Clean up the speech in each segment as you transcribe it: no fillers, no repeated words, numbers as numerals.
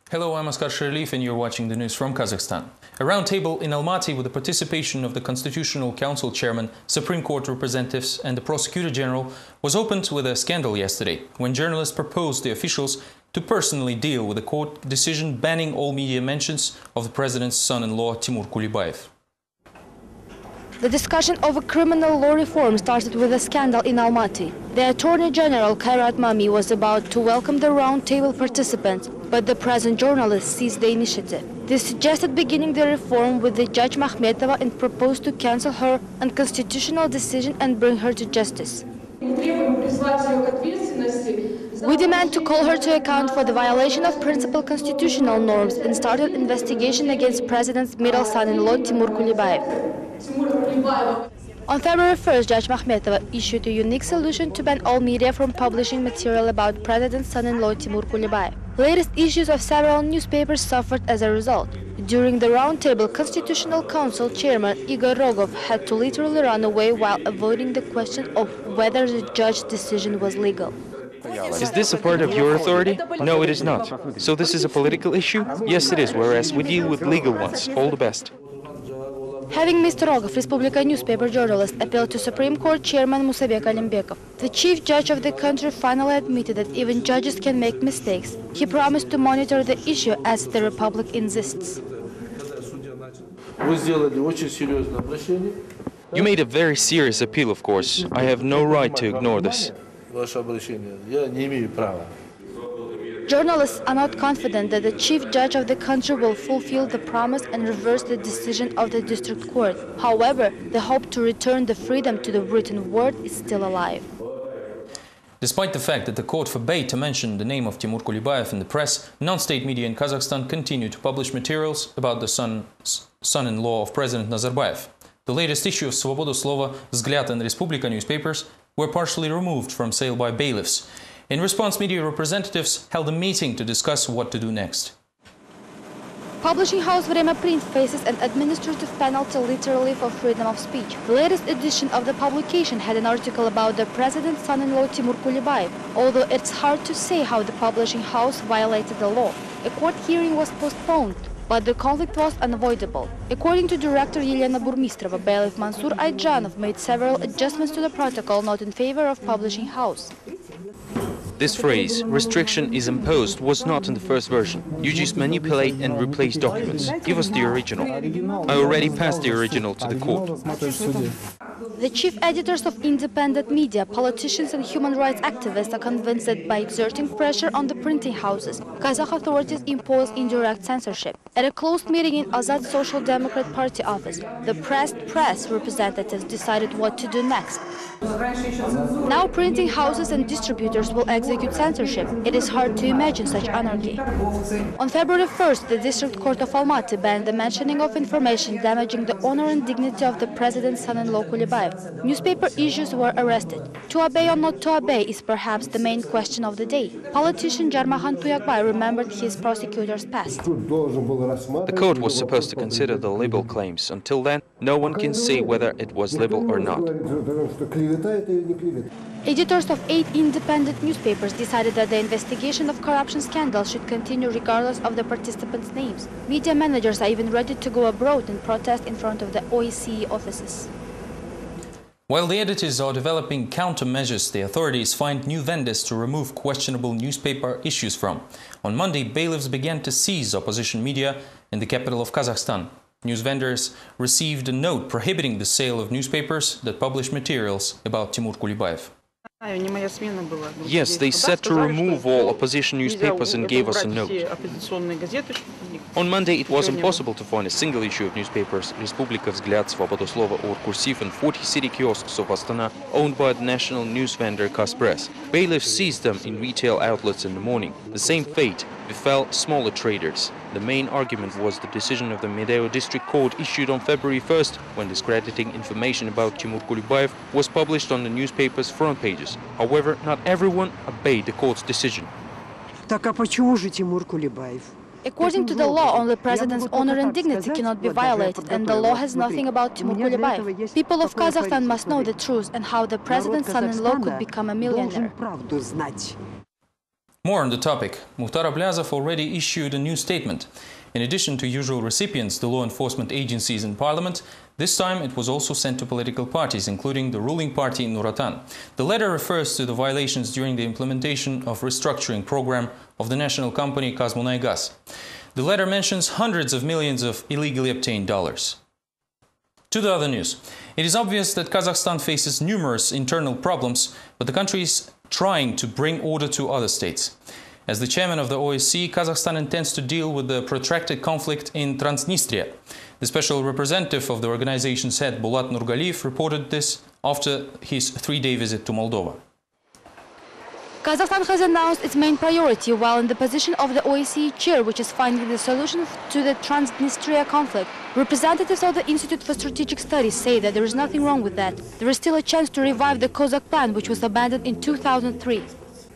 Hello, I'm Askar Sherlief and you're watching the news from Kazakhstan. A roundtable in Almaty with the participation of the Constitutional Council Chairman, Supreme Court representatives and the Prosecutor General was opened with a scandal yesterday when journalists proposed the officials to personally deal with the court decision banning all media mentions of the president's son-in-law Timur Kulibayev. The discussion over criminal law reform started with a scandal in Almaty. The Attorney General Kairat Mami was about to welcome the roundtable participants, but the present journalists seized the initiative. They suggested beginning the reform with the Judge Makhmetova and proposed to cancel her unconstitutional decision and bring her to justice. We demand to call her to account for the violation of principal constitutional norms and started investigation against President's middle son-in-law Timur Kulibayev. On February 1st, Judge Makhmetova issued a unique solution to ban all media from publishing material about President's son-in-law Timur Kulibayev. Latest issues of several newspapers suffered as a result. During the roundtable, Constitutional Council Chairman Igor Rogov had to literally run away while avoiding the question of whether the judge's decision was legal. Is this a part of your authority? No, it is not. So this is a political issue? Yes, it is, whereas we deal with legal ones. All the best. Having Mr. Rogov, Respublika newspaper journalist, appealed to Supreme Court Chairman Musabek Alimbekov, the chief judge of the country finally admitted that even judges can make mistakes. He promised to monitor the issue as the Republic insists. You made a very serious appeal, of course. I have no right to ignore this. Journalists are not confident that the chief judge of the country will fulfill the promise and reverse the decision of the district court. However, the hope to return the freedom to the written word is still alive. Despite the fact that the court forbade to mention the name of Timur Kulibayev in the press, non-state media in Kazakhstan continue to publish materials about the son-in-law of President Nazarbayev. The latest issue of Svoboda Slova, Vzglyad and Respublika newspapers were partially removed from sale by bailiffs. In response, media representatives held a meeting to discuss what to do next. Publishing house Vremya Print faces an administrative penalty literally for freedom of speech. The latest edition of the publication had an article about the president's son-in-law Timur Kulibayev, although it's hard to say how the publishing house violated the law. A court hearing was postponed, but the conflict was unavoidable. According to director Yelena Burmistrova, bailiff Mansur Aidjanov made several adjustments to the protocol not in favor of publishing house. This phrase, restriction is imposed, was not in the first version. You just manipulate and replace documents. Give us the original. I already passed the original to the court. The chief editors of independent media, politicians and human rights activists are convinced that by exerting pressure on the printing houses, Kazakh authorities impose indirect censorship. At a closed meeting in Azad Social Democrat Party office, the press representatives decided what to do next. Now printing houses and distributors will execute censorship. It is hard to imagine such anarchy. On February 1st, the District Court of Almaty banned the mentioning of information damaging the honor and dignity of the president's son-in-law Kulibayev. Newspaper issues were arrested. To obey or not to obey is perhaps the main question of the day. Politician Jarmahan Tuyakbay remembered his prosecutor's past. The court was supposed to consider the libel claims. Until then, no one can say whether it was libel or not. Editors of 8 independent newspapers decided that the investigation of corruption scandals should continue regardless of the participants' names. Media managers are even ready to go abroad and protest in front of the OSCE offices. While the editors are developing countermeasures, the authorities find new vendors to remove questionable newspaper issues from. On Monday, bailiffs began to seize opposition media in the capital of Kazakhstan. News vendors received a note prohibiting the sale of newspapers that publish materials about Timur Kulibayev. Yes, they said to remove all opposition newspapers and gave us a note. On Monday, it was impossible to find a single issue of newspapers, Respublika, Vzglyad, Svoboda Slova or Kursiv in 40 city kiosks of Astana owned by the national news vendor Kazpress. Bailiffs seized them in retail outlets in the morning. The same fate befell smaller traders. The main argument was the decision of the Medeo District Court issued on February 1st when discrediting information about Timur Kulibayev was published on the newspaper's front pages. However, not everyone obeyed the court's decision. According to the law, only president's honor and dignity cannot be violated, and the law has nothing about Timur Kulibayev. People of Kazakhstan must know the truth and how the president's son-in-law could become a millionaire. More on the topic. Mukhtar Ablyazov already issued a new statement. In addition to usual recipients, the law enforcement agencies and parliament, this time it was also sent to political parties, including the ruling party Nur Otan. The letter refers to the violations during the implementation of restructuring program of the national company Kazmunaygas. The letter mentions hundreds of millions of illegally obtained dollars. To the other news. It is obvious that Kazakhstan faces numerous internal problems, but the country is trying to bring order to other states. As the chairman of the OSCE, Kazakhstan intends to deal with the protracted conflict in Transnistria. The special representative of the organization's head, Bulat Nurgaliyev, reported this after his 3-day visit to Moldova. Kazakhstan has announced its main priority while in the position of the OSCE chair, which is finding the solution to the Transnistria conflict. Representatives of the Institute for Strategic Studies say that there is nothing wrong with that. There is still a chance to revive the Cossack plan, which was abandoned in 2003.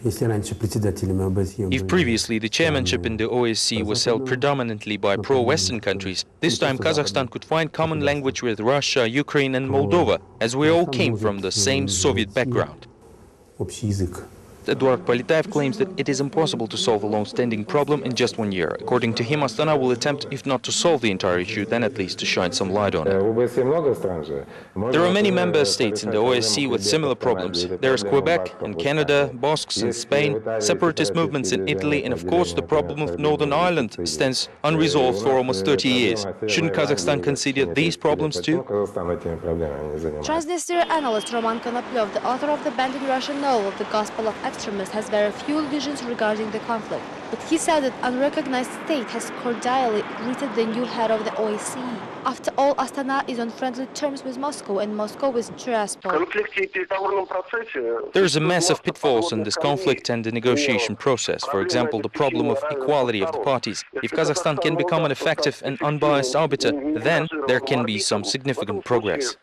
If previously the chairmanship in the OSCE was held predominantly by pro-Western countries, this time Kazakhstan could find common language with Russia, Ukraine and Moldova, as we all came from the same Soviet background. Eduard Politaev claims that it is impossible to solve a long-standing problem in just 1 year. According to him, Astana will attempt, if not to solve the entire issue, then at least to shine some light on it. There are many member states in the OSCE with similar problems. There is Quebec in Canada, Basques in Spain, separatist movements in Italy, and of course the problem of Northern Ireland stands unresolved for almost 30 years. Shouldn't Kazakhstan consider these problems too? Transnistria analyst Roman Konoplev, the author of the banned Russian novel The Gospel of Extremists, has very few illusions regarding the conflict. But he said that unrecognized state has cordially greeted the new head of the OSCE. After all, Astana is on friendly terms with Moscow and Moscow with Tiraspol. There is a massive pitfalls in this conflict and the negotiation process. For example, the problem of equality of the parties. If Kazakhstan can become an effective and unbiased arbiter, then there can be some significant progress.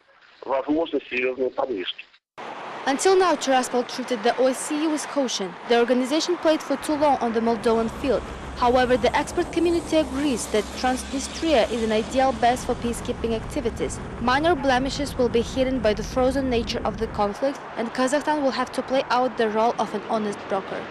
Until now, Tiraspol treated the OSCE with caution. The organization played for too long on the Moldovan field. However, the expert community agrees that Transnistria is an ideal base for peacekeeping activities. Minor blemishes will be hidden by the frozen nature of the conflict, and Kazakhstan will have to play out the role of an honest broker.